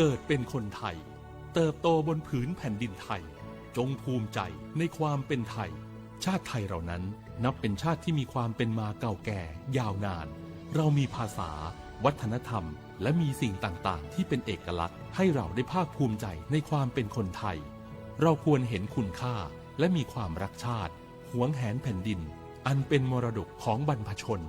เกิดเป็นคนไทยเติบโตบนผืนแผ่นดินไทยจงภูมิใจในความเป็นไทยชาติไทยเรานั้นนับเป็นชาติที่มีความเป็นมาเก่าแก่ยาวนานเรามีภาษาวัฒนธรรมและมีสิ่งต่างๆที่เป็นเอกลักษณ์ให้เราได้ภาคภูมิใจในความเป็นคนไทยเราควรเห็นคุณค่าและมีความรักชาติหวงแหนแผ่นดินอันเป็นมรดกของบรรพชน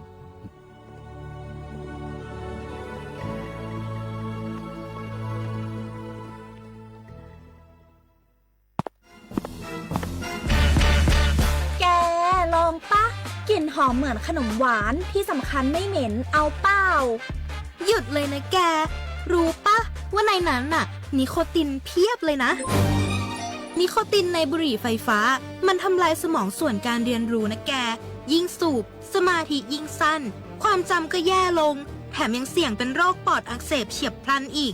ลองปะกลิ่นหอมเหมือนขนมหวานที่สำคัญไม่เหม็นเอาเปล่าหยุดเลยนะแกรู้ปะว่าในนั้นน่ะนิโคตินเพียบเลยนะนิโคตินในบุหรี่ไฟฟ้ามันทำลายสมองส่วนการเรียนรู้นะแกยิ่งสูบสมาธิยิ่งสั้นความจำก็แย่ลงแถมยังเสี่ยงเป็นโรคปอดอักเสบเฉียบพลันอีก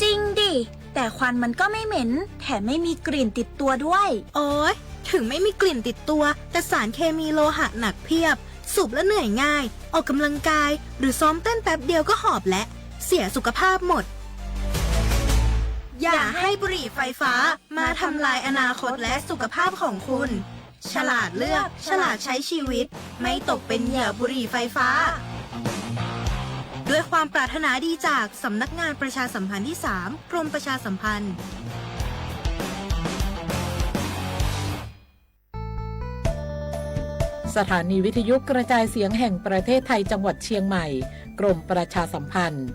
จริงดิแต่ควันมันก็ไม่เหม็นแถมไม่มีกลิ่นติดตัวด้วยโอ๊ยถึงไม่มีกลิ่นติดตัวแต่สารเคมีโลหะหนักเพียบสูบแล้วเหนื่อยง่ายออกกำลังกายหรือซ้อมเต้นแป๊บเดียวก็หอบและเสียสุขภาพหมดอย่าให้บุหรี่ไฟฟ้ามาทำลายอนาคตและสุขภาพของคุณฉลาดเลือกฉลาดใช้ชีวิตไม่ตกเป็นเหยื่อบุหรี่ไฟฟ้าด้วยความปรารถนาดีจากสำนักงานประชาสัมพันธ์ที่ 3 กรมประชาสัมพันธ์สถานีวิทยุกระจายเสียงแห่งประเทศไทยจังหวัดเชียงใหม่กรมประชาสัมพันธ์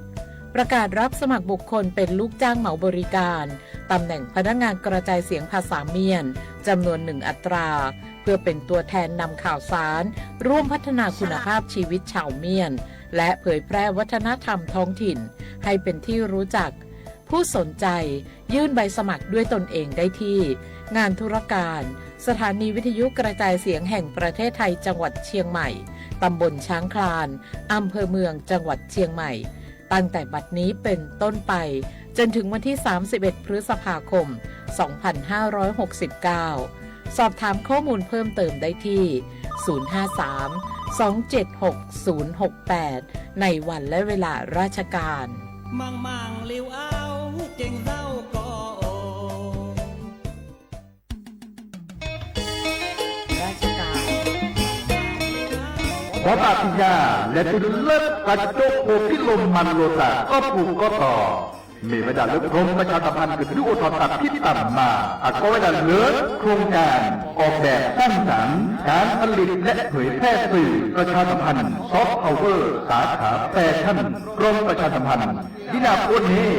ประกาศรับสมัครบุคคลเป็นลูกจ้างเหมาบริการตำแหน่งพนักงานกระจายเสียงภาษาเมียนจำนวน1อัตราเพื่อเป็นตัวแทนนำข่าวสารร่วมพัฒนาคุณภาพชีวิตชาวเมียนและเผยแพร่วัฒนธรรมท้องถิ่นให้เป็นที่รู้จักผู้สนใจยื่นใบสมัครด้วยตนเองได้ที่งานธุรการสถานีวิทยุกระจายเสียงแห่งประเทศไทยจังหวัดเชียงใหม่ตำบลช้างคลานอำเภอเมืองจังหวัดเชียงใหม่ตั้งแต่บัดนี้เป็นต้นไปจนถึงวันที่31พฤษภาคม2569สอบถามข้อมูลเพิ่มเติมได้ที่053-276-068ในวันและเวลาราชการมังเลี้ยวเอาเก่งเศร้าก็Bapak Letulep Kacok Kopi Loman Lota Kopu Koto มีเวลาเลือกกรมประชาสัมพันธ์คือดูโอทอตัดที่ต่ำมาก็เวลาเลือกโครงการออกแบบสร้างสรรค์การผลิตและเผยแพร่สื่อประชาสัมพันธ์ซอฟต์พาวเวอร์สาขาแฟชั่นกรมประชาสัมพันธ์ที่นาโคนนี้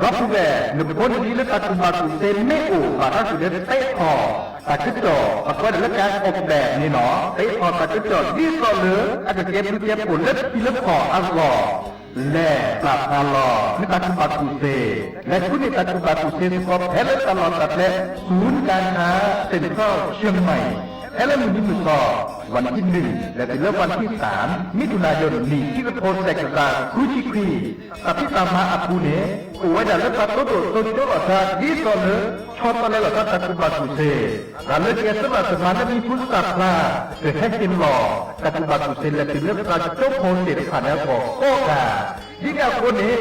รับผู้แก่หนึ่งคนนี้และตัดมาตุเซนไม่อู่บาทสุดเด็ดเตะคอตัดขึ้นจอก็ได้รับการออกแบบนี่เนาะเตะคอตัดขึ้นจอที่ก็เหลืออาจจะเก็บผลเล็บที่เล็บคออัลกอและปราบอาลอนิตักบาตุเซและคุณนิตักบาตุเซก็แพ้ตลอดตัดและศูนย์การค้าเซ็นทรัลเชียงใหม่และมุนิมุสอวันที่1และเป็นวันที่3มิถุนายนนี้ที่กระโทนแสกตาคุชิครีตัดที่ตามมาอาปูเน่โอ้ยแต่ละตัดตัวตัวตัวว่าดีต่อเนื้อชอบตอนแรกเราตัดกุบาตุเซแต่เลือกแก่สมัครสมานมีพุทธศาสนาเกิดให้เป็นหล่อตัดกุบาตุเซและเป็นเรื่องการโจมโจมเด็ดขาดแล้วก็กาที่แกคนนี้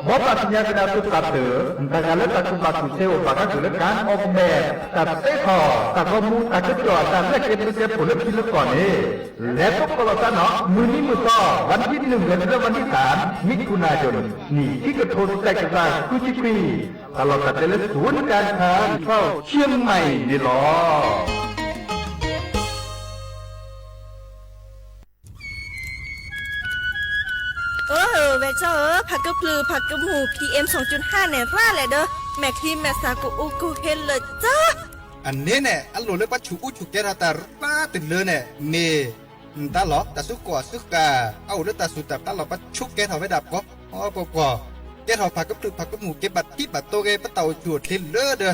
บอกว่าสัญญาณการตุกตัดเดือแต่การเลือกตัดกุบาตุเซว่าการเกิดการออกแบบตัดเตะคอตัดข้อมูลตัดจุดจ่อตัดและเก็บผลที่เลือกก่อนนี้และพวกเราท่านเนาะมือนี้มือต่อวันที่1และวันที่3มิถุนายนนี่ที่กระโทนแตกต่างคุชิครีตลอดแต่ละศูนย์การค้าเข้าเชียงใหม่นี่หรอเวเจอร์ผักกระปลือผักกระหมู PM 2.5 เนี่ยร่าแหละเด้อแม่ครีมแม่สากูอูกูเฮนเลยจ้าอันนี้เนี่ยอันโหลเลยปัจจุฉุกแกราตาป้าติดเลยเนี่ยเมตาหลอกตาสุกว่าสุกาเอาเลยตาสุดแต่ตาหลอกปัจจุแกถอไว้ดับก็อ๋อปกว่าแกถอผักกระปลือผักกระหมูเก็บบัตรที่บัตรโตเกปะเต่าจวดเทนเลอเด้อ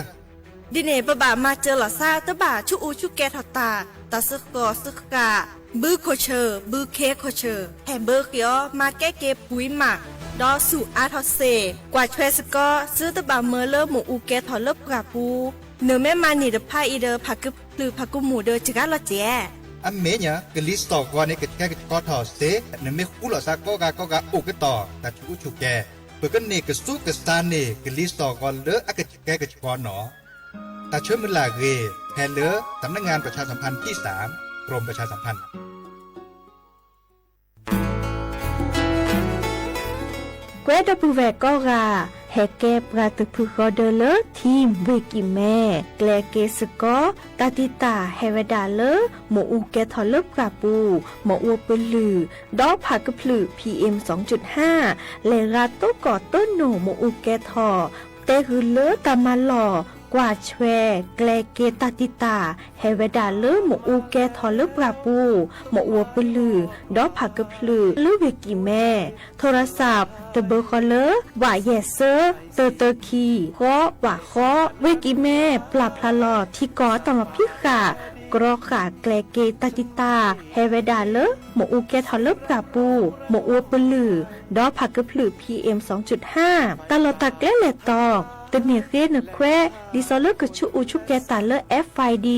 ดิเน่ปะบ่ามาเจอหล่อซาตะบ่าชุอูชุแกถอตาตาสุกว่าสุกาบื้อโคเชอร์บื้อเคโคเชอร์แฮมเบอร์เกียวมาแก้เก็บปุ๋ยหมักดอสู่อาทอเซกว่าเทรสก็ซื้อตะบ่าเมอเลอร์หมูอูแกถอเลิบกราปูเนื้อแม่มานี่เดพาอีเดอผักกึบหรือผักกุหมูเดอจิกาละเจอันเมเนี่ยกลิสตอกว่านี่ก็แค่ก็ถอเซเนื้อไม่คู่หรอซาก็กาอุกต่อแต่ชูฉุกแก เปิดก็เนกสู้กับซานเนกลิสอก่อนเลอะอากาศแกกับชอนหนอตาเชื่อมันลาเกแทนเลอะสำนักงานประชาสัมพันธ์ที่3กรมประชาสัมพันธ์เกรดปูแวกก็ราแฮเกปราตพุกอเดเลทีมเวกิแม่แกลเกสกอตาติตาเฮเวดาเลหมอูแกทอลปราปูหมอวปลือดอผักพลือ PM 2.5 เลราโตก่อต้นโหนหมอูแกทอเตหือเลตามาหล่อกว่าแชแกลเกตาติตาเฮเวดาเลหมอูแกทอลปราปูหมอวปลือดอผักพลือเลเวกิแม่โทรศัพท์ตเบอร์คอเลว่าเยเซอร์เตอคีข้อว่าข้อเวกิแม่ปรับพลาลอที่กอตลอพิขากรอขาแกลเกตาติตาเฮเวดาเลหมอูแกทอลปราปูหมอวปลือดอผักพลือ PM 2.5 ตลอดตะแกลเลตอตเนเรนแควดิซอลเลกชูอูชุแกตาเล FID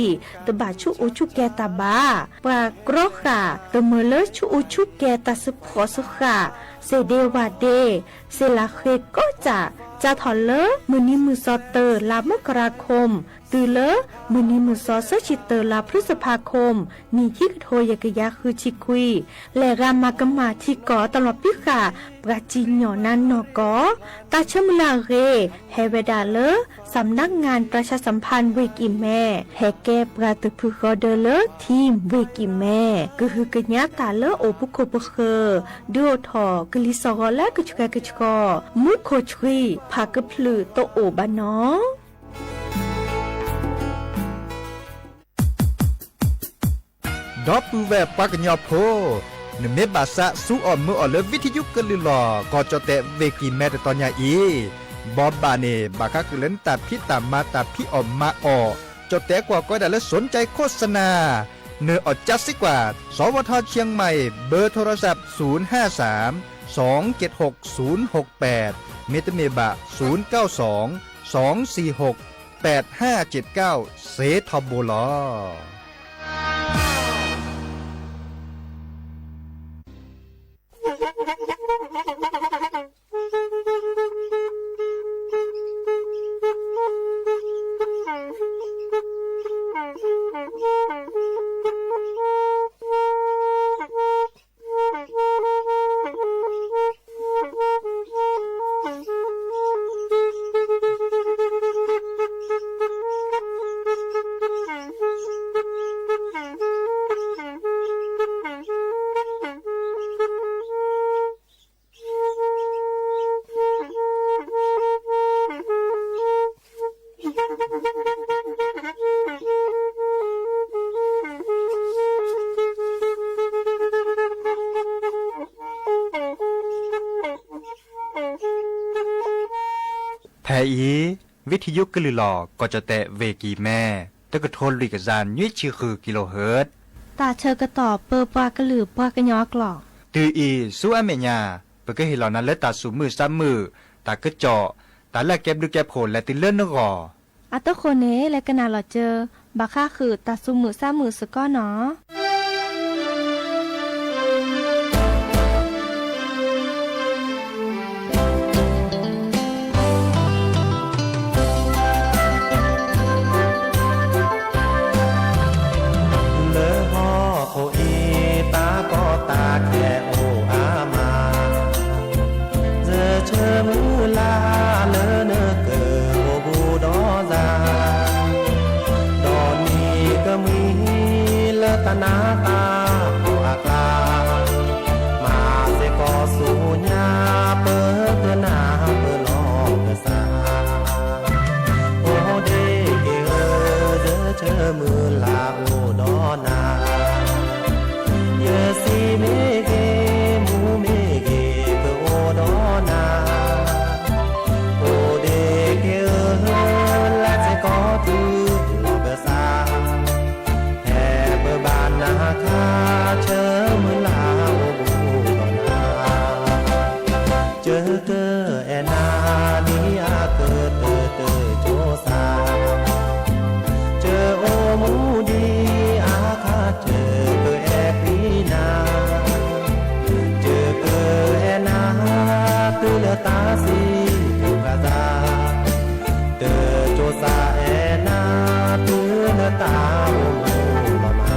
ตบาชูอูชุแกตาบาปรากรอขาตเมเลชูอูชุแกตาสุขอสุขาเซเดวาเดเซลาเคก็จะถอนเลมือนี้มือซอเตอร์ลามกราคมตือเลมือนี้มือซอเซชิเตอร์ลาพฤษภาคมมีที่กโทยกยาคือชิคุยและรามากมาที่กอตลอดพิขาปราจีนหยอนันนอกอตาเชมลาเรเฮเวดาเลสำนักงานประชาสัมพันธ์เวกิแม่แฮแกปราตพุกอเดเลทีมเวกิแม่ก็คือกญาตาเลโอปุโคปเคดูทอกลิซอและกชกชกมุโคชรีพากพลือโตโอบานอดอปูแวปากญอโพนเมบาสะสู้อ่อนมืออ่อนเลวิทยุกลือหลอก็จะเตะเวกีแม่ตอนยาอีบอบบาเนบาคักเล่นตัดพี่ตามมาตัดพี่ออมมาออจะเตะกว่าก็ได้และสนใจโฆษณาเนื้ออดจัดสิกว่าสวทเชียงใหม่เบอร์โทรศัพท์053 276 068เมตรเมบะ092 246 8579เซทอโบลอแพอีวิทยุกลือหลอก็จะแตะเวกีแม่ตะกะโทนลิกจานยี่ชื่อคือกิโลเฮิรตซ์ตาเชอกระต่อเปอปากระหลือปากระยอกหลอกตืออีสู้อเมญาเปก็เห็นเหล่านั้นและตาสูมือซ้ำมือตากระเจาะตาแลกเก็บดูแก็บผลและติเลื่อนนกออัตโคเนและกนาหลอเจอบาค่าคือตาซุมือซ้ำมือสก้อเนาะตนา le ta si ga da te cho sa e na tu le ta o ma ma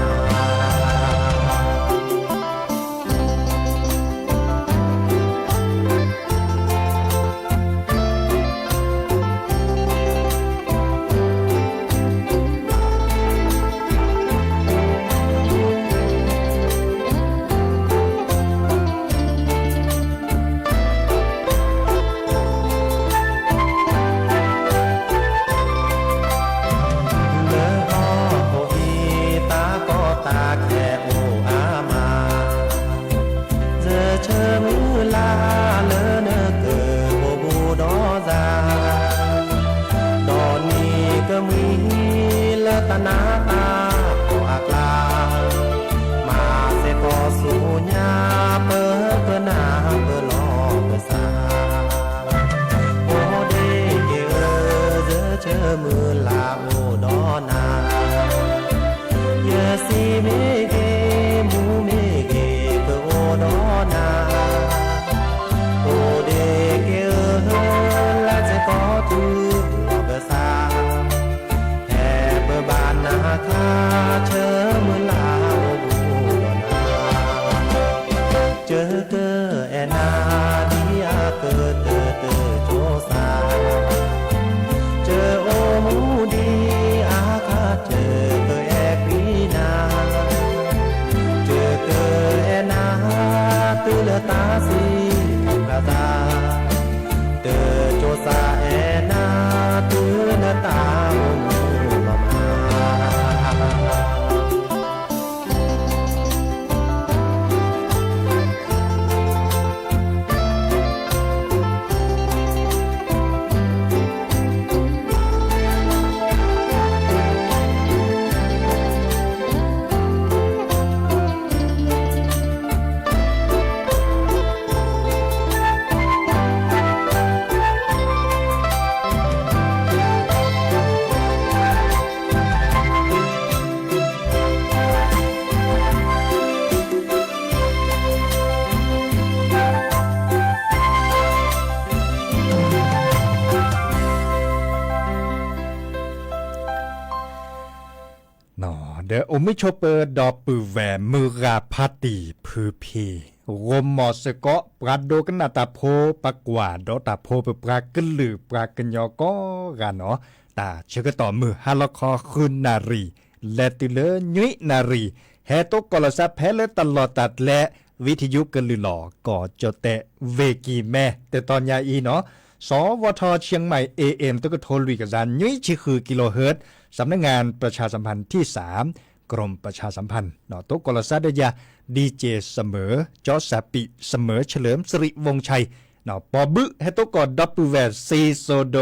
เดอโอมิโชเปอร์ดอปือแหวมือราพาตีพือพีรมมอสเกาะปราโดกันนาตาโพปากว่าดอตาโพเปปรากึนลือปรากันยอก็กันเนาะตาเชกต่อมือฮาลคอคืนนารีและติเลยุยนารีแฮโตกอลซาแพเลตลอดตัดและวิทยุกันลือหล่อก่อจดแต่เวกีแม่แต่ตอนยาอีเนาะสวทเชียงใหม่ AM ตกโทรลุยกับจานยุ้ยชิคือกิโลเฮิรตซ์สำนักงานประชาสัมพันธ์ที่3กรมประชาสัมพันธ์เนาะตกกลซาดยาดีเจเสมอจอสาปิเสมอเฉลิมสิริวงชัยเนาะปอบึให้ตกกอดับเบิลแวร์ซีโซโด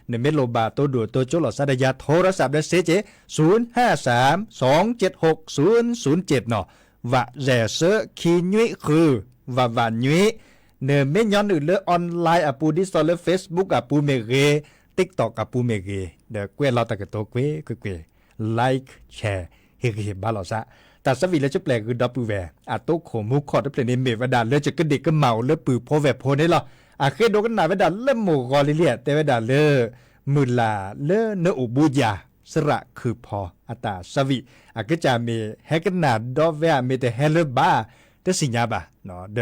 ในเมโลบาตัวดูตัวโจลซาดยาโทรศัพท์ได้เซเจ0532760007เนาะว่าแจเซอคียุ้ยคือว่ายุ้ยเนเมย้อนอื่นเลยออนไลน์อ่ะปูดิสโลเฟซบุ๊กอ่ะปูเมเกTikTok อ่ะปูเมเกเดกวยเราตะกะโตกวยไลค์แชร์เฮบาลอซะแต่สวีแล้วจะแปลคือดับปูแวอ่ะโตโขมุขอดเพลนเมวดาเลยจะกระเด็กกระเมาเลยปือโพแวโพได้หรออ่ะเคยโดกันหนาเวดาเล่มหมู่กอลิเลียแต่เวดาเลมือลาเลเนอบูญาสระคือพออัตตาสวีอ่ะก็จะมีแฮกันนาดอแวมีแต่เฮเลบาเตสิญญาบะเนาะเด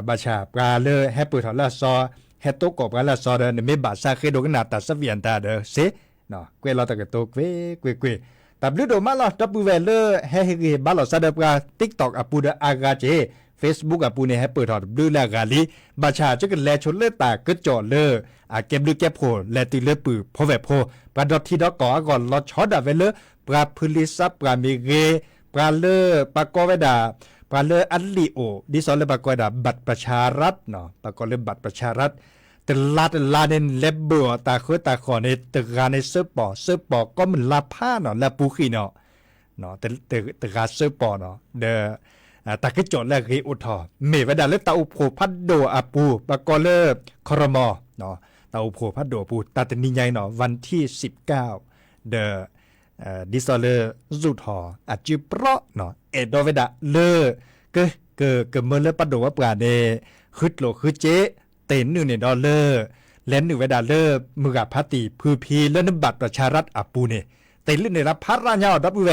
บาชาปลาเลแฮปือถอละซอแฮโตกอบกันละซอเดนเมบาซาเคโดกันนาตาสวีอันตาเดเซเนาะกวยเราตะกะโตกวยตับลือโดมาลอดับเบิลเวเลแฮเฮเกบาลอซาเดปรา TikTok อปูเดอากาเจ Facebook อปูเนแฮเปิดถอดบลือละกาลีบาชาจะกันแลชนเลตากึจ่อเลอาเก็บลือแก็บโพแลติเลปือพอแวโพปราดอทที่ดอกกอก่อนลอชอดาเวเลปราพุลิซับปราเมเกปราเลปากอเวดาปราเลอัลลิโอดิซอลเลปากอดาบัตรประชารัฐเนาะปากอเลบัตรประชารัฐตลาดลาเนนเลบเบอร์ตาคือตาขอในตะการในเสื้อปอก็มันลาผ้าเนาะลาปูขีเนาะตะการเสื้อปอเนาะเดตาคือจดแรกคืออุทธอเมวดาเลตาอุโพพัดโดอาปูปากอเลคอรมอเนาะตาอุโพพัดโดปูตาตนิใหญ่เนาะวันที่19เดดิซอเลจุดหออาจิเปราะเนาะเอดอเวดาเลเกเมเลปัดโดว่าปราเนฮึดโลคือเจ เต็นนึงเนี่ยดอลเลอร์และหนึ่งเวดาเลอร์มือกับพัติพื้พีและนบัตรประชารัฐอาปูเนี่ยเต็นลื่นในรับพัดราญาดับเว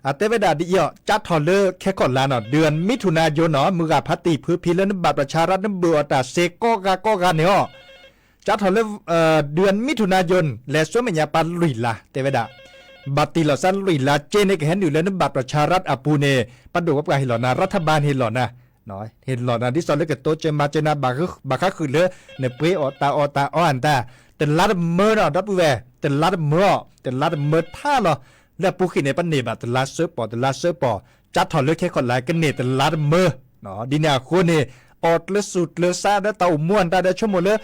อาเตเวดาดิเอจัดทอลเลอร์แค่ก่อนลาเนาะเดือนมิถุนายนเนาะมือกับพัติพื้พีและนบัตรประชารัฐนเบือตาเซโกกาเนี่ยจัดทอลเลอร์เดือนมิถุนายนและส่วนมันยาปันลุยละเตเวดาบัตรติลสันลุยละเจเนกเห็นอยู่แล้วนบัตรประชารัฐอาปูเนี่ยปัดดูกับการเห็นหล่อนะรัฐบาลเห็นหล่อนะน้อยเห็นหล่อนะที่สอนเรื่องกับโตเจมาเจนาบาคือคือเลยเนเปออตาอันตาแต่ลัดเมื่อเนาะดับเวแต่ลัดเมื่อท่าเนาะแล้วปูขีในปันเนบแต่ลัดเซอร์ปอจัดถอดเลือกแค่คนหลายกันเนแต่ลัดเมื่อเนาะดินาโคเนอดเลือสุดเลือซาได้เต่าม้วนได้ชั่วโมงเลย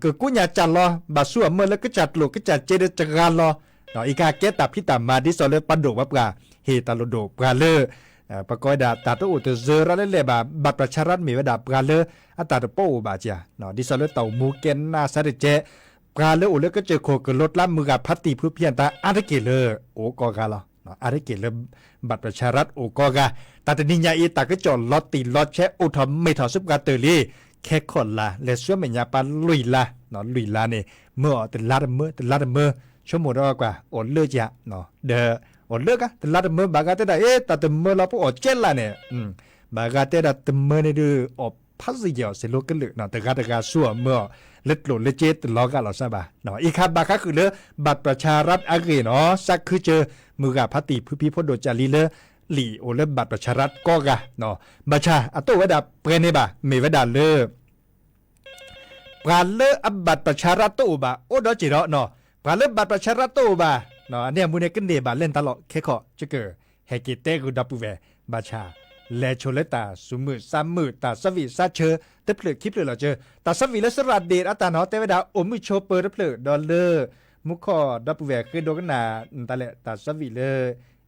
เกิดกูอยากจัดรอบาสัวเมื่อแล้วก็จัดหลุกก็จัดเจเดจักการรอเนาะอีกาเกตับพี่ตามมาที่สอนเลือกปันโดวับกาเฮตาโลโดปลาเลอปะกอยดาตาตัวอุตเซอร์แล้วเลยแบบบัตรประชารัฐมีไว้ดาปลาเลออัตตาตัวโป้บาเจียเนาะที่สอนเลือกเต่ามูเกนนาซาเดเจปลาเลออุเลก็เจอโคกรถล่ำมือกับพัตติผู้เพียนตาอาริเกเลอโอกอกาลเนาะอาริเกเลบัตรประชารัฐโอกอกาตาตนิญญาอีตาก็จอดลอตติลอตแชอุทอมไม่ถอดซุปกาเตอรี่แค่คนละและช่วยเมียปันลุยละเนาะลุยละเนี่ยเมื่อแต่ลาดเมื่อชั่วโมงกว่าอดเลือดจะเนาะเดอดเลือกแต่ลาดเมื่อบางทีได้แต่เมื่อเราพวกอดเจละเนี่ยบางทีได้แต่เมื่อเนี่ยดูอดพัสยาเสลูกกันเลยเนาะแต่การสั่วเมื่อเล็ดหลุดเล็ดเจ็ดตลอดกันเราทราบเนาะอีกครับบางครั้งคือเลือบัตรประชารัฐอังกฤษเนาะสักคือเจอมือกับพัตติผู้พิพากษาโดยจารีเลหลีโอเล็บบัตรประชารัฐก็กะเนาะบัชาอัตโตเวดาเปรเนบะเมเวดาเลปราเลอบัตรประชารัฐโตบะโอดอจิระเนาะปราเลบัตรประชารัฐโตบะเนาะอันเนี้ยมูเนกันเดบะเล่นตลอดแค่ขอจะเกิดเฮกิเตกุดับปูเวบัชาแลโชเลตาสุมือซ้ำมือตาสวิซาเชอเตเพลคลิปเลยเหรอเจอตาสวิและสระเดชอัตาเนาะเตเวดาอมือโชเปอร์เตเพลดอลเลอร์มุขอดับปูเวคือโดกันนาตาเลตาสวิเล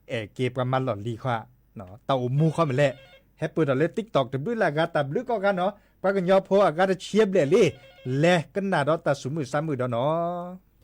เอเกประมาณหล่อนลีควาเนาะเต่ามูเข้ามาแหละแฮปเปิลดอลเลติ๊กตอกแต่บื้อละกาตับลึกก็กันเนาะปากันยอพออากาศเชียบเลยและกันนาดอตาสุมือซ้ำมือดอเนาะ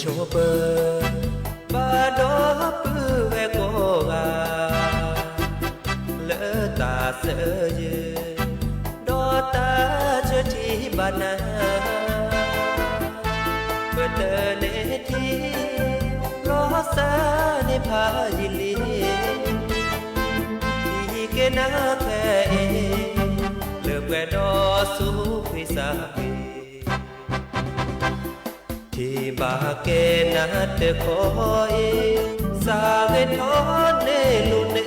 โชเปอร์บาดอปื้อแวโกกาเลอตาเสยดอตาเชทีบานาเปิดเตเนทีรอสาในพายิลีที่เกนาแค่เลือกแวดอสุพิสาที่บาเกนัดเดคอยสาเกทอนเนลุเน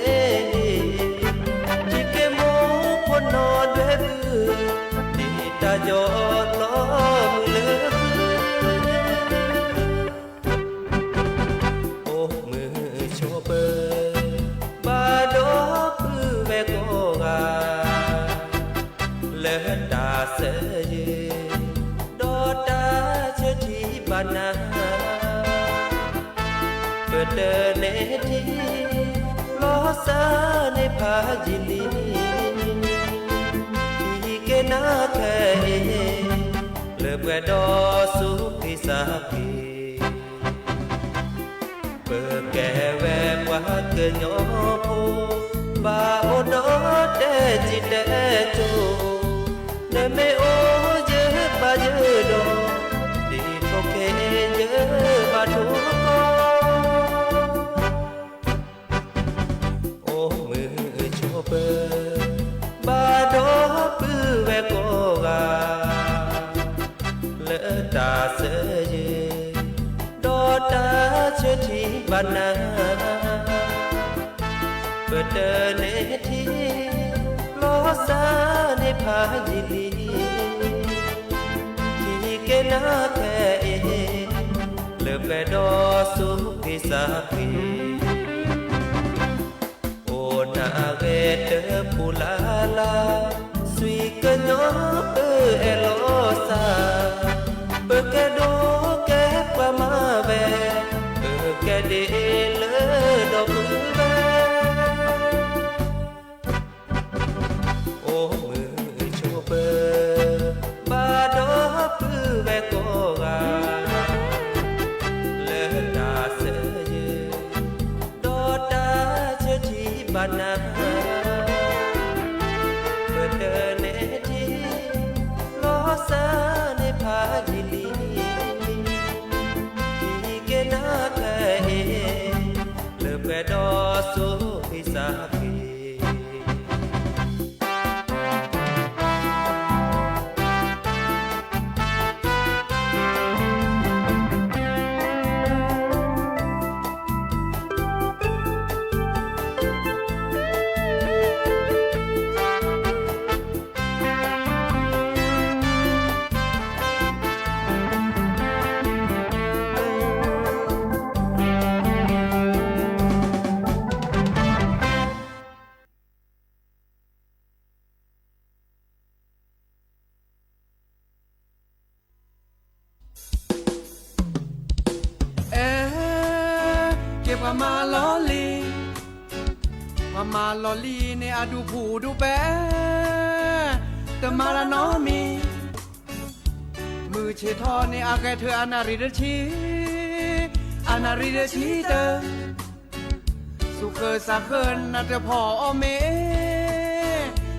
ที่เกโมพนอนเวบที่ตาจอดล้อมือเลือโอ้มือโชเปอร์บาดอปื้อแวโกกาเลอตาเสยดอตาเชทีบานาเปิดเดินเนทีลอสาในพายิลีที่เกนาแค่เลือบแวดอสุพิสาพีเปิดแก่แวกว่าเกินยอโพบาโอดอเดจิเดโจเนเมโอเยบาเยโดดีโทเคเยบาทุกโอ้มือโชเปอร์บาดอปื้อแวโกกาเลอตาเสยดอตาเชทีบานาเปิดเดินเนทีลอสาในพายิลีที่เกนาแค่เลือบแวดอสุพิสาพีโอนาเกเตปูลาลาสวีกันยอเอโลซาเปแกโดแกปมาเวแกเดเลดอมือเว านาเปิดเดินเนทีล้อซาในพาดิลีที่เกนาแค่เอเลือแปดอสูพิสาเกมาลอลีในอาดูผูดูแปแต่มาละน้อมีมือเชทอในอาแกเธออนาริเดชีเตอสุเคอสาเคินนาเตพออเม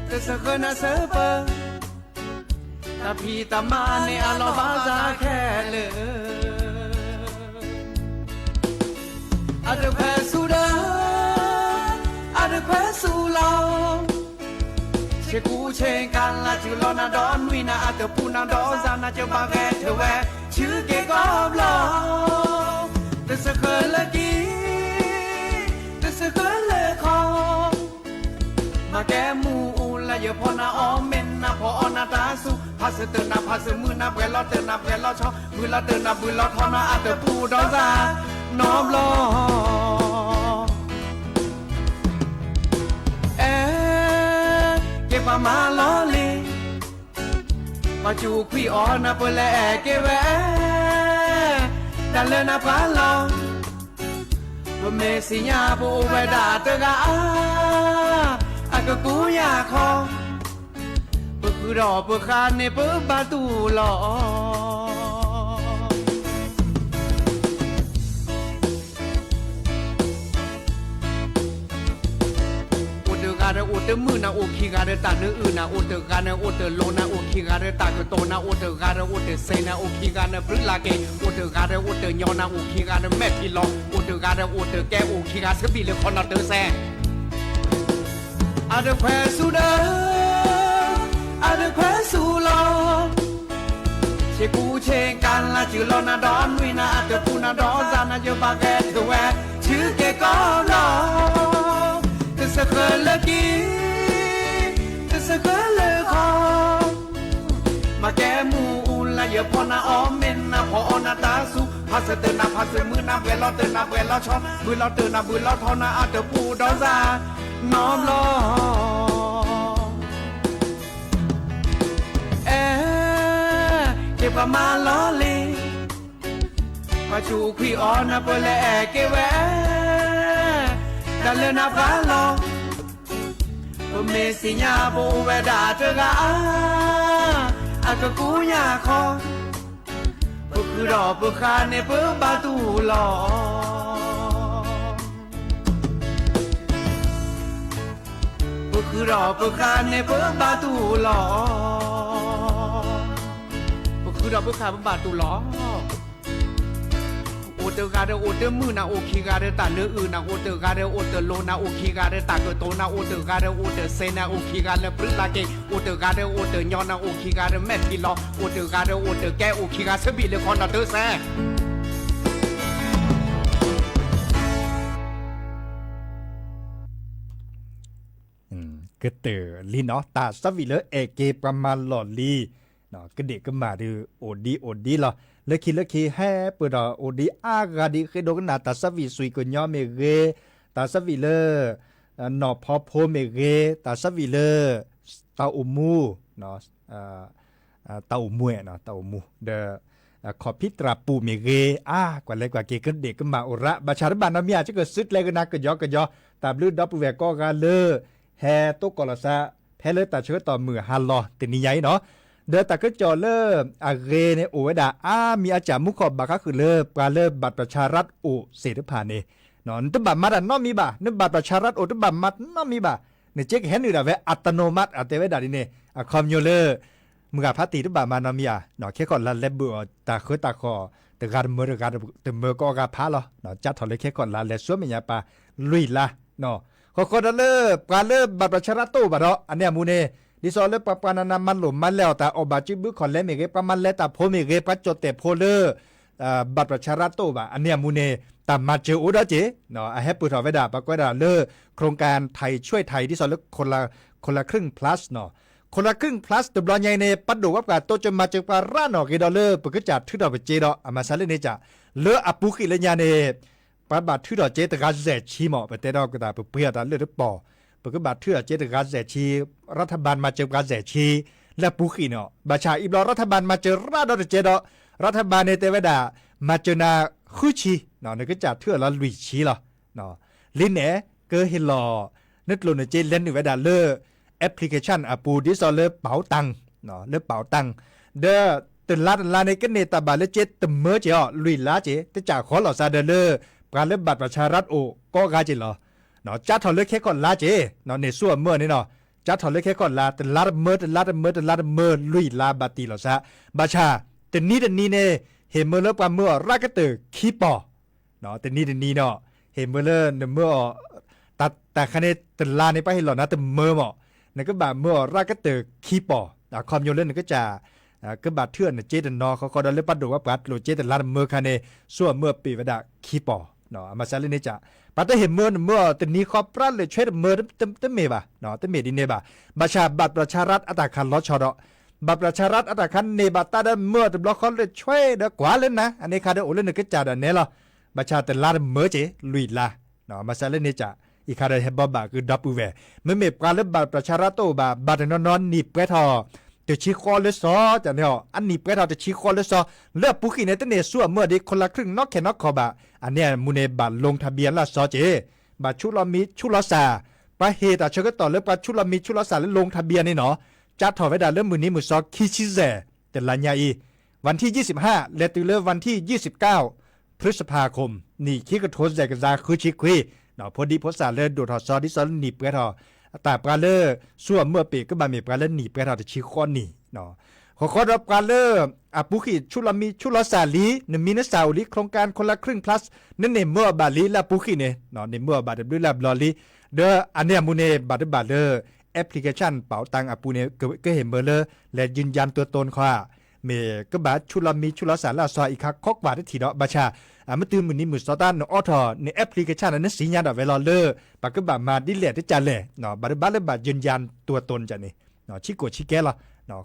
แต่สาเคินนาเซเปอตาพีตามาในอาลอบาซาแค่เลยอาเดแควสูดาอาเดแควสูลองเชกูเชงกันละจูลอนาดอนวินาอาเตปูนาดอซานาเจบาแกเทเวชื่อเกกอบลองแต่สะเคยละกีแต่สะเคยละคอมาแกมูละเยพอนาออมเมนนาพอนาตาสุพาสเตนาพาสมือนาเวลอเตนาเวลอชอมือละเตนามือละทอนาอาเตปูดอซาน้อมลอเก็บมาลอลีมาจูคุยออนาเปแลเกเวดันเลนาพาลอบ่เมสิญาบ่เวดาเตกาอากะกูยาคอบ่คือดอกบ่คานในเปิ้บาตูลอโอเตมือนาโอคีกาเรตาเนอื่นนาโอเตกาเนโอเตโลนาโอคีกาเรตากโตนาโอเตกาเรโอเตเซนาโอคีกาเนปริลาเกโอเตกาเรโอเตญอนาโอคีกาเนแมพิลอโอเตกาเรโอเตแกโอคีกาสบิเลคอนาเตแซอาเดแควสูดาอาเดแควสูลอเชกูเชงกันละจือลอนาดอนวินาอาเตปูนาดอซานาเยบาแกเทเวชื่อเกกอลอสะเคยละกีสะเคยละคอมาแกมูละเยพอนาออมเมนนาพอนาตาสุพาสเตนาพาสมือนาเวลอเตนาเวลอชอมือลอเตนามือลอทอนาอาเตปูดอซาน้อมลอเก็บมาลอลีมาจูคุยออนาเปแลเกเวดันเลนาพาลอบ่เมสิญาบ่เวดาเตกาอากะกูยาคอบ่คือดอกบ่คาในเปิ้บาตูลอบ่คือดอกบ่คาในเปิ้บาตูลอบ่คือดอกบ่คาบาตูลอโอเตกาเดโอเตมือนาโอคีกาเดตาเนอื่นนาโอเตกาเดโอเตโลนาโอคีกาเดตากโตนาโอเตกาเดโอเตเซนาโอคีกาเลปริลาเกโอเตกาเดโอเตญอนาโอคีกาเดแมพิลอโอเตกาเดโอเตแกโอคีกาสบิเลคอนาเตแซก็เตอลีเนาะตาสวิเลเอเกประมาณหลอดลีเนาะก็เด็กก็มาดูโอดีเหรอเลคิแฮ่เปิดโอดีอากาดีเคยโดนนาตาสวิสุยก็ย่อเมเกตาสวิเลนอพอโพเมเกตาสวิเลตาอุมูเนาะตาอุมวยเนาะตาอุมูเดขอพิตราปูเมเกกว่าเลยกว่าเกก็เด็กก็มาอุระบาชาร์บานนามีอาจจะเกิดซึดเลยก็นักก็ย่อตาบลืดดับแวกก็กาเลแฮตุกอลซาแพ้เลยตาเชื้อต่อมือฮัลลอตินิยัยเนาะ เดอตะก็จอเลอาเรในโอเวดามีอาจารย์มุขอบาก็คือปลาบัตรประชารัฐโอเสถผ่านเนนอนตบัตรมัดนอมีบ่านบัตรประชารัฐโอตบัตรมัดนอมีบ่าในเจ๊กเห็นอยู่ดาเวอัตโนมัติเตเวดาดิเนคอมโยเลมึงกับพัติตบัตรมานอมีแค่ก่อนละเล็บบัวตาเคยตาคอแต่การเมื่อการแต่เมื่อก็การพาละจัดถอดเลยแค่ก่อนละและสวมมีปาลุยละคนปลาบัตรประชารัฐโตบ่อันเนี้ยมูเนดิซอเลปปานานามันหลุมมันแล้วแต่อบาจิบุคอนเลเมเกปะมันแล้วแต่โพเมเกปะจดแต่โพเลบัตรประชารัฐโตบ่อันเนี้ยมูเนตามมาเจออุดาเจให้ปุถอเวดาปะกวดาโครงการไทยช่วยไทยดิซอเลคนละครึ่ง plus คนละครึ่ง plus ตบลอนใหญ่ในปัดดูว่าโตจะมาเจอปาร่านเกดอปะกจัดทึดเอาไปเจมาซาเลเนจะอปุกิเลญาเนปะบาทึดเอาเจตกาแซชีหมอไปเตดอกตาเปียตาปอปกบัตรเทื่อเจตกาแซชีรัฐบาลมาเจอกาแซชีและปุขีบาชาอิบลอรัฐบาลมาเจอราดอเจดรัฐบาลในเตวดามาเจอนาคุชีนี่ก็จัดเทื่อละลุยชีลินเนเกอฮิลอนึกลงในเจเล่นอยู่เวดาแอปพลิเคชันปูดิซอเลเป๋าตังเป๋าตังตื่นลาในกันเนตาบาเลเจตเมอเจลุยลาเจแต่จากขอหล่อซาเดการเล่นบัตรประชารัฐโอก็กาเจจัดถอดเลือกแค่ก่อนลาเจในส่วนเมื่อนี่จัดถอดเลือกแค่ก่อนลาแต่ลาเมื่อลุยลาบาตีหรอซะบาชาแต่นี้เนี่ยเห็นเมื่อเลิกความเมื่อรักก็ตื่นขี้ปอแต่นี้เห็นเมื่อเลิกเมื่อแต่คะแนนแต่ลาในไปให้หล่อนะแต่เมื่อหมอนั่นก็แบบเมื่อรักก็ตื่นขี้ปอความโยนเล่นก็จะก็บาดเทื่อนเจตันนอเขาได้เลือกปัดดูว่าปัดโหลเจตันลาเมื่อคะแนนส่วนเมื่อปีวดาขี้ปอมาซาเลนี่จะปัตตาเห็นเมื่อตนี้ขอบรัฐเลยช่วยเมื่อเต็มเมบ่เต็มเมดินเนบ่บัตรบัตรประชารัฐอัตคันล้อชอดบัตรประชารัฐอัตคันเนบัตตาเดเมื่อตบล็อกเขาเลยช่วยเด็กกว่าเล่นนะอันนี้คาเดโอเล่นก็จ่าเดนเนล่ะบัตรแต่ลาเมื่อเจลุยลามาซาเลนี่จะอีคาเดเฮบบะคือดับเวเมื่อเมปการเล่นบัตรประชารัฐโตบัตรนอนนีบแกทอจะชี้คอเลยซอจะเนี่ยอันนี้แกทอจะชี้คอเลยซอเลือกปุ๊กในตั้งเนส่วนเมื่อเด็กคนละครึ่งนอกแค่นอกขอบะอันเนี้ยมูเนบัตรลงทะเบียนละซอเจบัตรชุลมิชุลสาปะเฮตาเชก็ต่อเลือกบัตรชุลมิชุลสาแล้วลงทะเบียนนี่จัดถอดไว้ได้เริ่มมือนี้มือซอคิชิเซแต่ละญาอีวันที่25และตื่นเริ่มวันที่29พฤษภาคมนี่คิกระโทษใจกระซาคือชิคุยพอดีพอสาเลยดูถอดซอที่ซอหนีบแกทอแต่ปลาเลอส่วนเมื่อปีก็มามีปลาเลอหนีบแกทอจะชี้ข้อนี่ขอรับปลาเลอปุขิชุลมิชุลสาลีนมีนสาวลีโครงการคนละครึ่ง plus นั่นในเมื่อบาลีและปุขิเนี่ยในเมื่อบาดด้วยและบลอลีอันเนี้ยมูเนบาดแอปพลิเคชันเป๋าตังปูเนก็เห็นเบอร์และยืนยันตัวตนเขาเมก็บาชุลมิชุลสาลาซออีกคักคอกบาดทีดอกบาชาเมื่อตื่นมือนี้มือสตาร์นออทอในแอปพลิเคชันนั้นสีญาดอกเวลาปากก็บามาดิเลตจันเลยบาดเลยบายืนยันตัวตนจันนี่ชิโกชิแกละ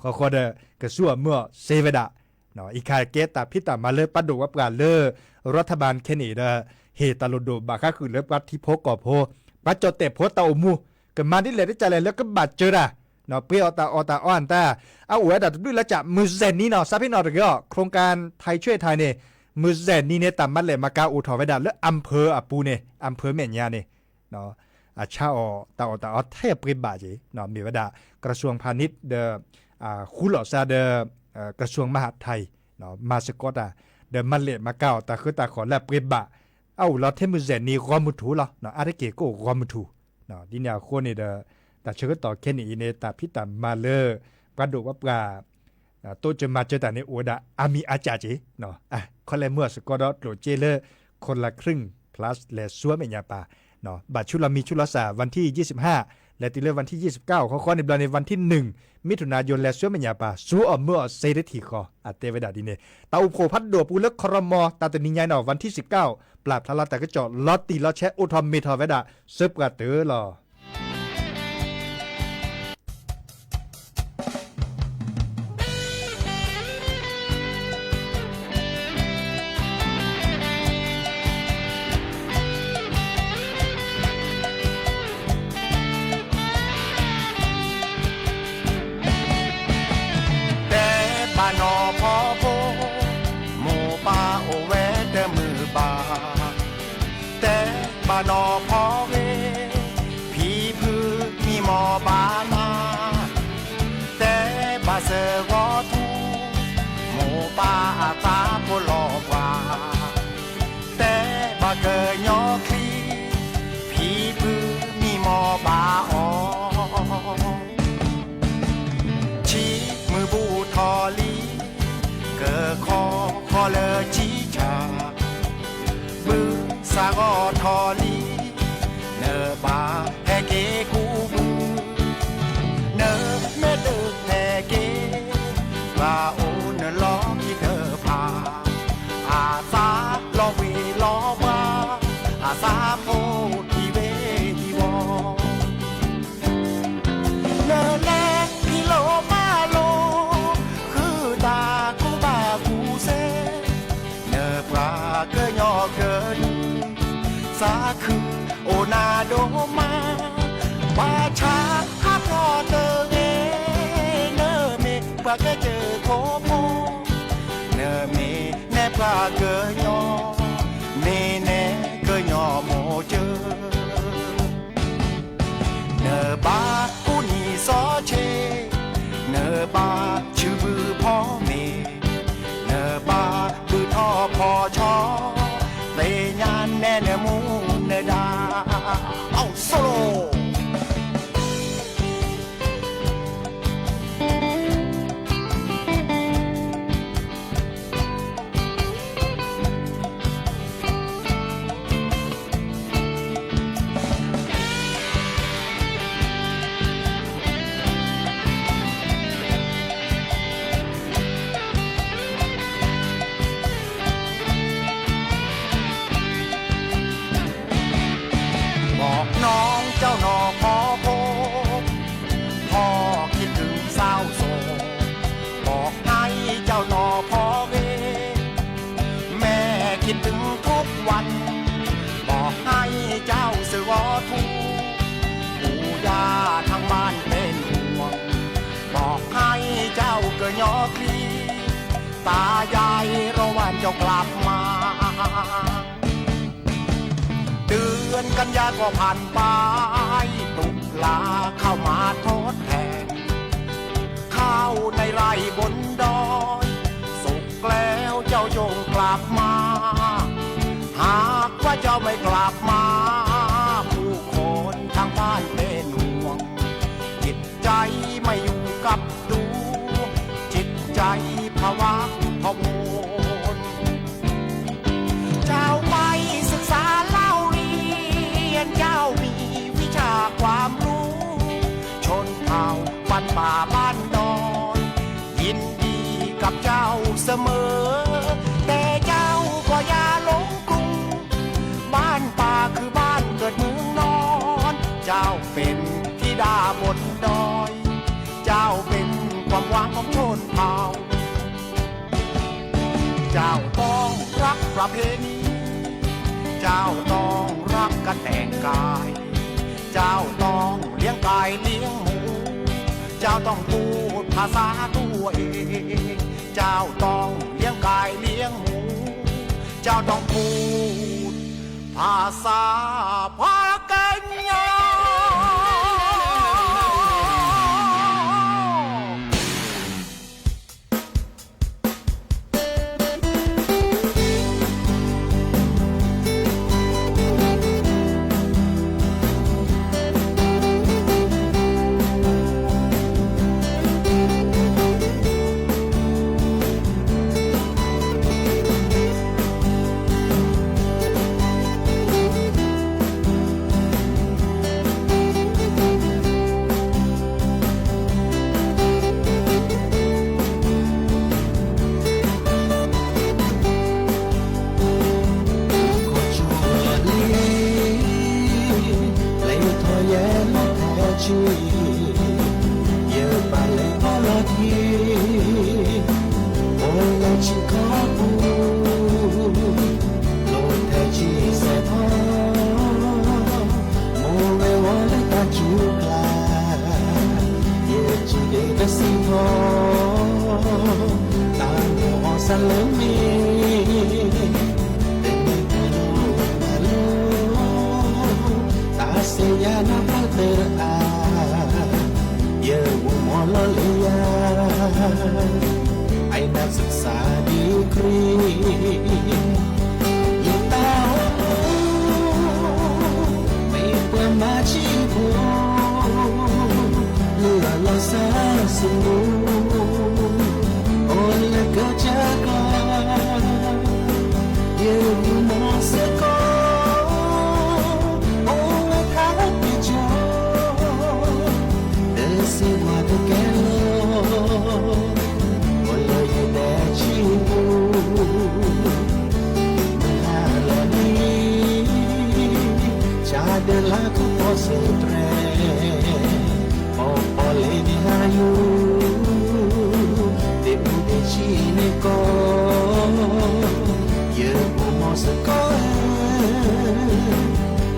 เขาเดกระส่วเมื่อเซเวดาอีกคาเกตตาพิตามาปัดดูว่าปลารัฐบาลเคนนีเฮตาโลโดบาค่าคือปัดที่โพกอบโพปัดจอเตะโพตาอมูก็มาดิเลตจันเลยแล้วก็บาดเจอเปียอตาอ้อนตาเอาไว้ดัดด้วยละจับมือเซนนี่ซาพี่โครงการไทยช่วยไทยเนี่ยมือเซนนี่ตามมาเลยมากาอุทอไว้ดัดแล้วอำเภอปูเนี่ยอำเภอเมียนยาเนี่ยชาตาเทพปริบาจีมีไว้ดัดกระทรวงพาณิชย์คุลอซากระทรวงมหาดไทยมาสกอตมันเลมาเก้าตาคือตาขอแลบปริบะเอาเราเทมือเซนนี่รอมุถูละอาริเกโกรอมุถูดินยาโคนี่แต่เชื่อต่อแค่นี้ในตาพิตามาปลาดุว่าปลาโตจะมาเจอแต่ในโอดาอามีอาจารย์จีคนละเมื่อสกอตโหลเจเลคนละครึ่ง plus และซัวเมียปาบัตรชุลมีชุลสาวันที่25และติเลวันที่29เขาข้อในบลาในวันที่1มิถุนายนและซัวเมียปาซัวเมื่อเซเดทีคออัตเตเวดาดิเนตาอุโพพัดดัวปูเล็กครมตาตนิยายวันที่19ปราบทาราแต่ก็จอดลอตตีลอแชอุทอมเมทอเวดาเซบกะเตอลอบานอพอเวพี สากอทอลีเนอบาแฮเกกูมือเนอแม่เดิกแฮเกบาโอเนล้อที่เธอพาอาสาลอเวลอวาอาสาโพทีเวทีวอเนอแลกิโลมาโลคือตากูบากูเซเนอปลาเกยอเกินสาคือโอนาโดมาบาชาฮักรอเตเงเนอเมปลาเกเจอโคโมเนอเมแนปลาเกยอเมแนเกยอโมเจอเนอบากูนี่ซอเชเนอบาชื่อบือพ่อเมเนอบาบือท่อพ่อชอเตยานแน่เนมูเนดาเอาโซโลบอกน้องเจ้าหนอพอโพพ่อคิดถึงเศร้าโศกบอกให้เจ้าหนอพอเวแม่คิดถึงทุกวันบอกให้เจ้าสือวอทูปู่ย่าทางบ้านเป็นห่วงบอกให้เจ้าเกิดยอคลีตายายรอวันเจ้ากลับมาเดือนกันยาก็ผ่านไปตุลาเข้ามาทดแทนข้าวในไร่บนดอยสุกแล้วเจ้าจงกลับมาหากว่าเจ้าไม่กลับมาผู้คนทางบ้านเป็นห่วงจิตใจไม่อยู่กับดูจิตใจภาวะพะวงเจ้าไม่ศึกษาเล่าเรียนเจ้ามีวิชาความรู้ชนเผ่าบ้านป่าบ้านดอยยินดีกับเจ้าเสมอแต่เจ้าก็อย่าหลงกรุงบ้านป่าคือบ้านเกิดเมืองนอนเจ้าเป็นธิดาบนดอยเจ้าเป็นความหวังของชนเผ่าเจ้าต้องรักประเพณีเจ้าต้องรักกันแต่งกายเจ้าต้องเลี้ยงกายเลี้ยงหมูเจ้าต้องพูดภาษาตัวเองเจ้าต้องเลี้ยงกายเลี้ยงหมูเจ้าต้องพูดภาษาพากันยาไอ้นักศึกษาดีกรียิ่งตาไม่เปิดมาชีพเลือเราซาสูโอ้เลือกเจอกลาเยืนมองเสียก่อน de la cupo se tre o le di hayu de bude chine ko ye mo se ko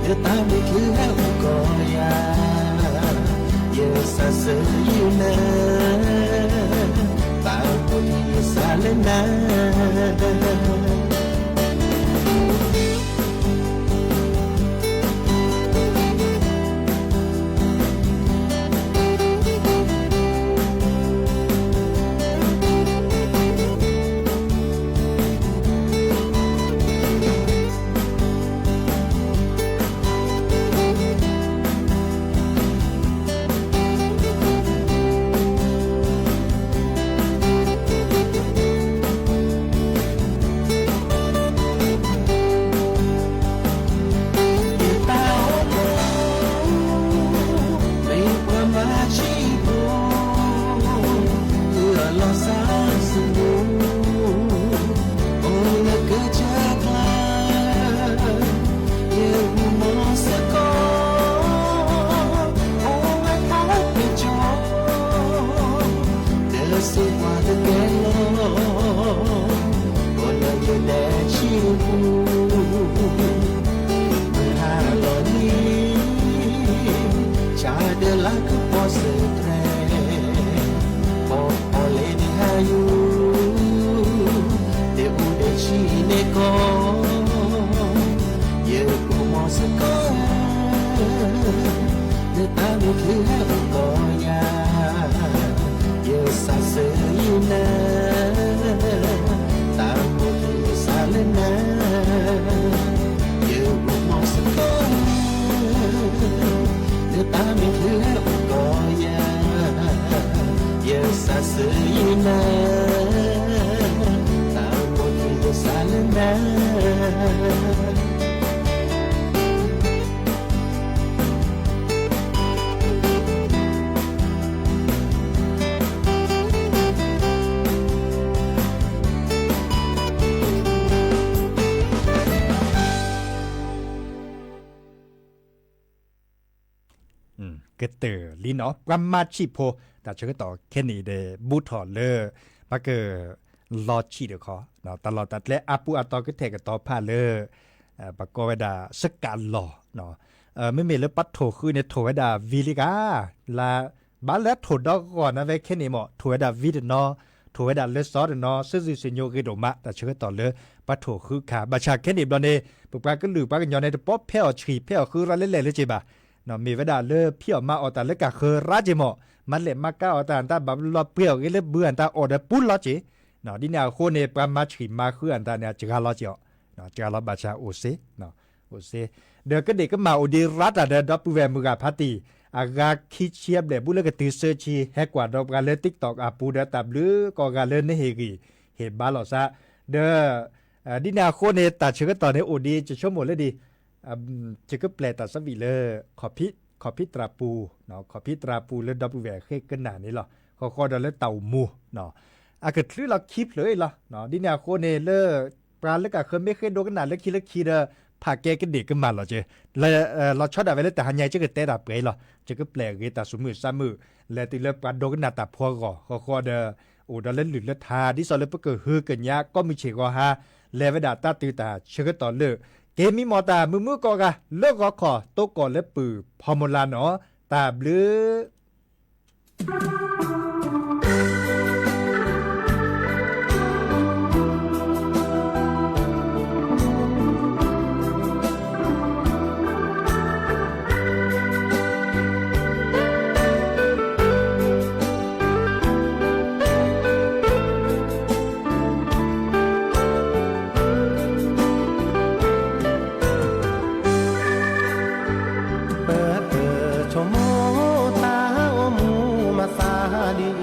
ye ta me ki ha ko ya ye sa se you na ta ko ni sa le naก็เตอลีเนาะประมาชิโพแต่เชื่อต่อแค่นี้เดบูทอเลอร์มาเกอรอชีเดคอเนาะตลอดตัดและอาปูอาตอก็เทกต่อพาเลอปากกวดาสกัดหล่อเนาะไม่มีเลยปัดโถคือในโถวดาวิลิกาลาบ้านแล้วโถดอกก่อนนะเวแค่นี้เหมาะโถวดาวิดเนาะโถวดาเลสซอดเนาะซึ่งสิโยกิโดมะแต่เชื่อต่อเลยปัดโถคือขาบาชาแค่นี้บลอเนปุกปาก็หรือปากันย้อนในป๊อปเพลฉีเพลคือเราเล่นเลยจีบะเนาะมีเวลาเลิกเพี้ยวมาออตาเลิกกะเคอราจิโมมันเล็มาก้าออตาตาบับลอเปรี้ยวก็เลยเบื่อตาออดปุ้นลอจิเนาะดินาโคเนปรามาฉีมาคืออันตาเนี่ยจิกาลอจิเนาะจิกาลอบาชาโอเซเนาะโอเซเดี๋ยวก็เด็กก็มาอุดิรัตอะเดดอปเวมือกาพัตีอากาคิเชียบเดบุเลกติเซอร์ชีแฮกว่าดอกกาเลติ๊กตอกอาปูเดตับหรือก็กาเลนเฮกีเฮบาลอซะเดดินาโคเนตัดเชื่อตอนในโอดีจะชั่วโมงเลยดีจะก็แปลตัดสวีเลขอพิตราปูเนาะขอพิตราปูแล้วดับแหวกให้กันหนานี้หรอขอดอลแล้วเต่ามูเนาะอาเกิดคือเราคลิปเลยหรอเนาะดินาโคเนเลปลาเล็กอะเคยไม่เคยโดนกันหนาเล็กคิดเล็กคิดพาแกกันเด็กกันมาหรอเจแล้วเราชอบอะไรเลยแต่หันใหญ่จะเกิดเตะดับไปหรอจะก็แปลกแต่สมือซ้ำมือแล้วตีเลปลาโดนกันหนาตับพอก่อขอเดโอ้ดอลเล่นหลุดเลือดทาดิซอลเลปเกิดฮือกันยาก็มีเชกว่าฮะแล้วเวลาตาตีตาเชื่อต่อเลือเกมีมอตามือก็กะเลิกก็ขอโตก่อนและปือพอมลาเนาะตาบลือชมตาโอมูมาซาดี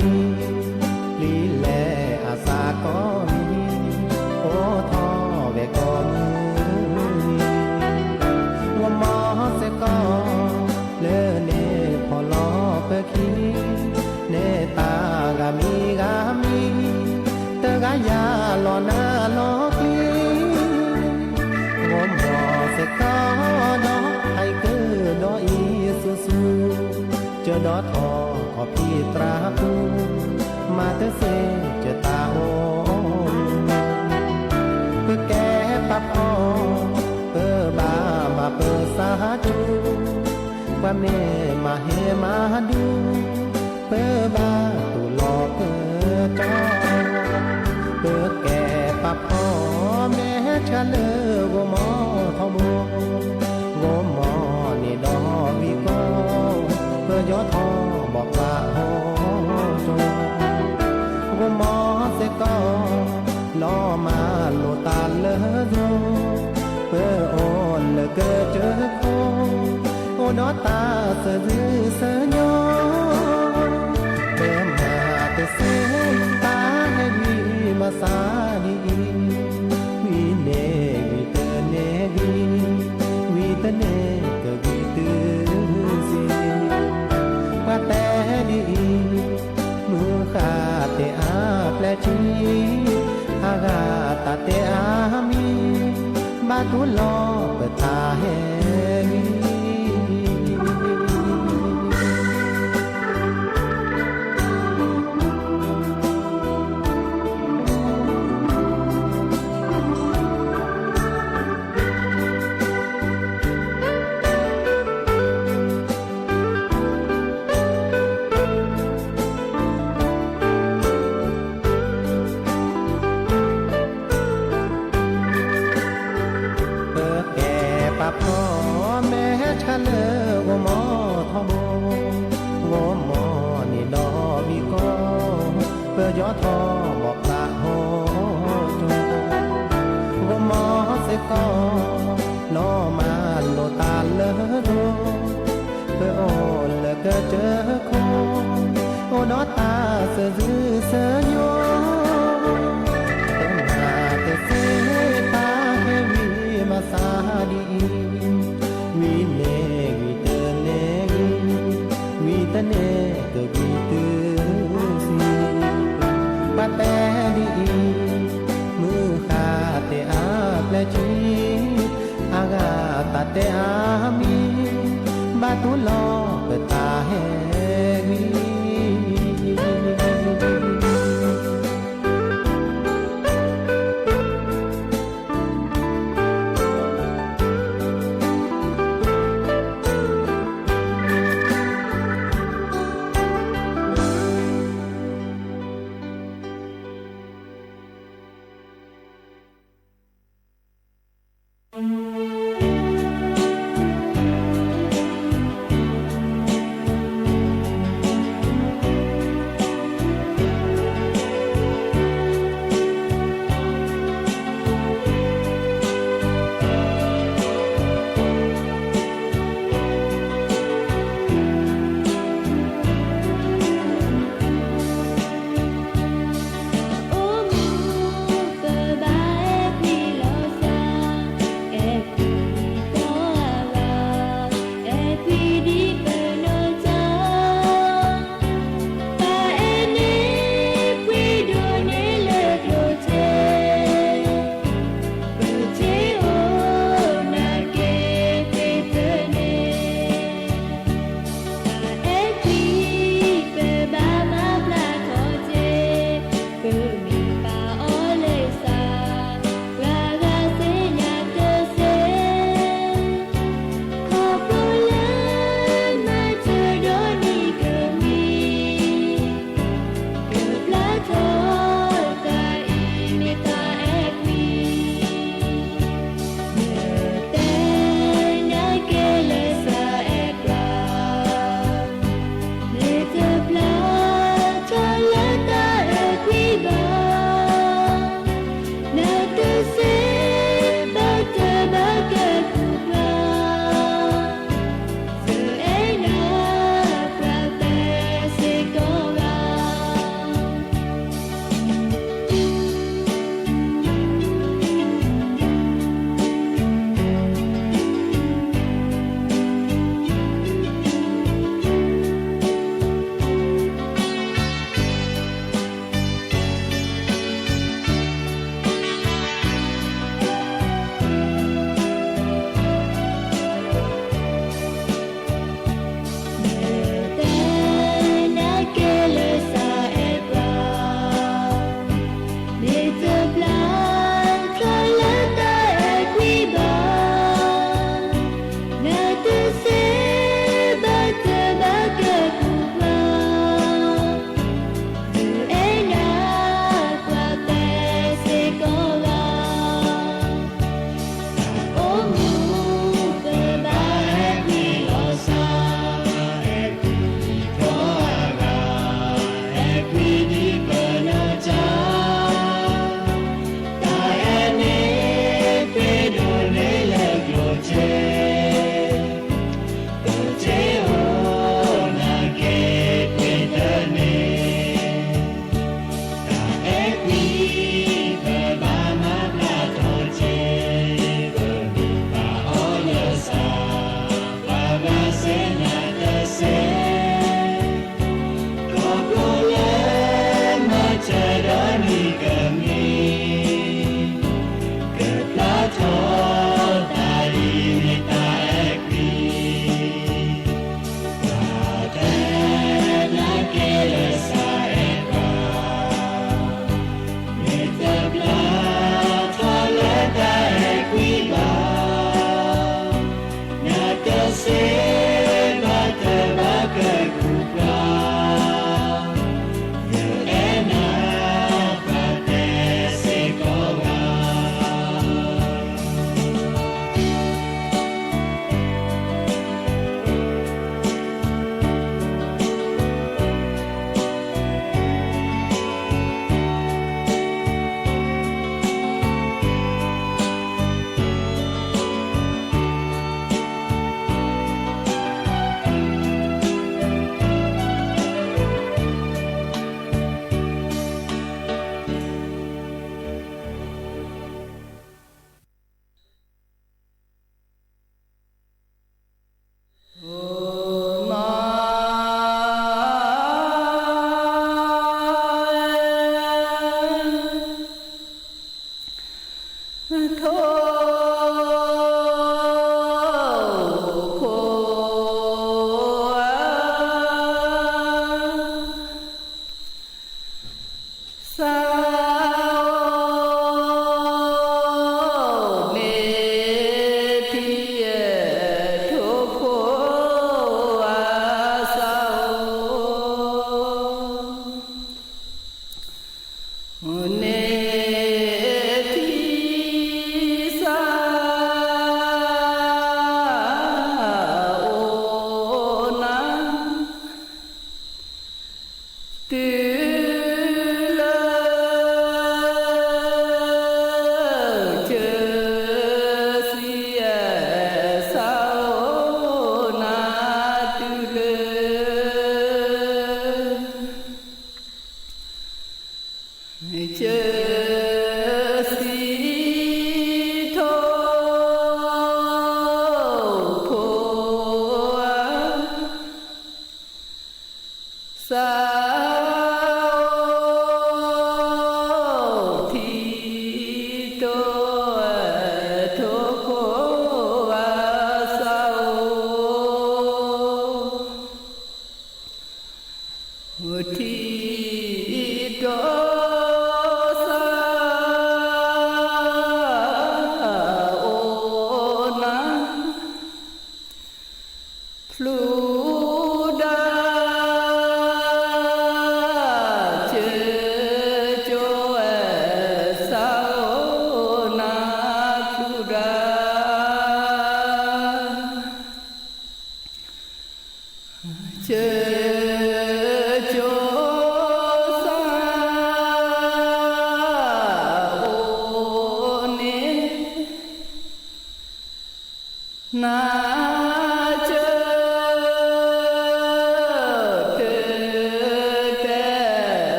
อดอทอขอพี่ตราปูมาเตเสเจอตาโอเพื่อแก้ปับอ้อเพื่อบามาเพื่อสาจูว่าแม่มาเฮมาดูเพื่อบาตุหลอกเพื่อจอเพื่อแก่ปับอ้อแม่ชะเลอวมอทอมวมอนี่ดอวีก็เพื่อยอทอบอกว่าโหจวมอเสก็ล้อมาโลตาเลอโยเพื่อโอนเลเกอเจอโคโอดอตาเสือเสือยอเติมหาเตเสตาให้วีมาสาดีวีเนวีเตเนวีเตเนก็วีตือสิว่าแต่ดีมือขาเตอาแปลชีอากาตาเตอามีบาตุลอเปตาเฮวีพ่อแม่ชะเลอวมอทอมวมอนี่ดอวีก็เพื่อยอทอบอกตาโหจวมอเสก็ล้อมาโลตาเลอโดเพื่อโอนเลอก็เจอโคโอดอตาเสือเสือโยต้องหาแต่เสตาให้วีมาสาดีวีเนวีเตเนวีเตเนก็วีตือสิปะแต่ดีมือขาเตอาแปลชีอากาตาเตอามีบาตุลอเปตาเฮวี เ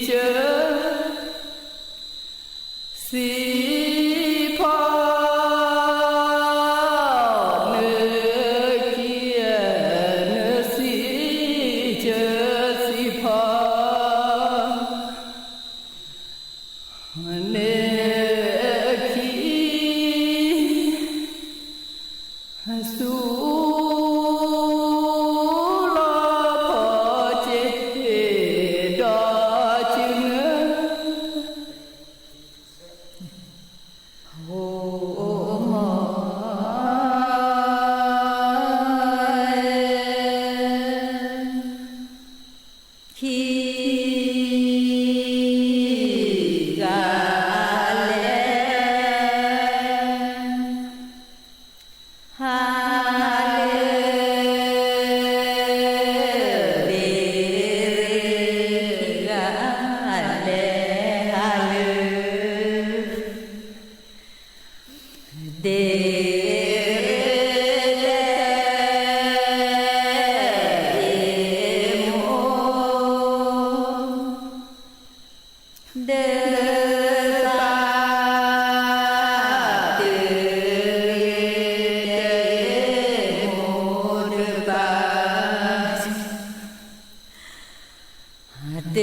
Teacher เ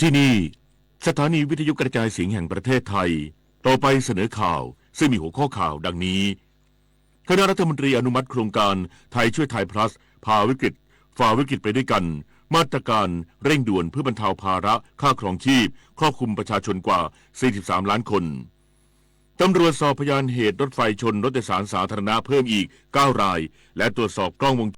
ที่นี่สถานีวิทยุกระจายเสียงแห่งประเทศไทยต่อไปเสนอข่าวซึ่งมีหัวข้อข่าวดังนี้คณะรัฐมนตรีอนุมัติโครงการไทยช่วยไทย plus ฝ่าวิกฤตไปด้วยกันมาตรการเร่งด่วนเพื่อบรรเทาภาระค่าครองชีพครอบคลุมประชาชนกว่า43ล้านคนตำรวจสอบพยานเหตุรถไฟชนรถโดยสารสาธารณะเพิ่มอีก9รายและตรวจสอบกล้องวง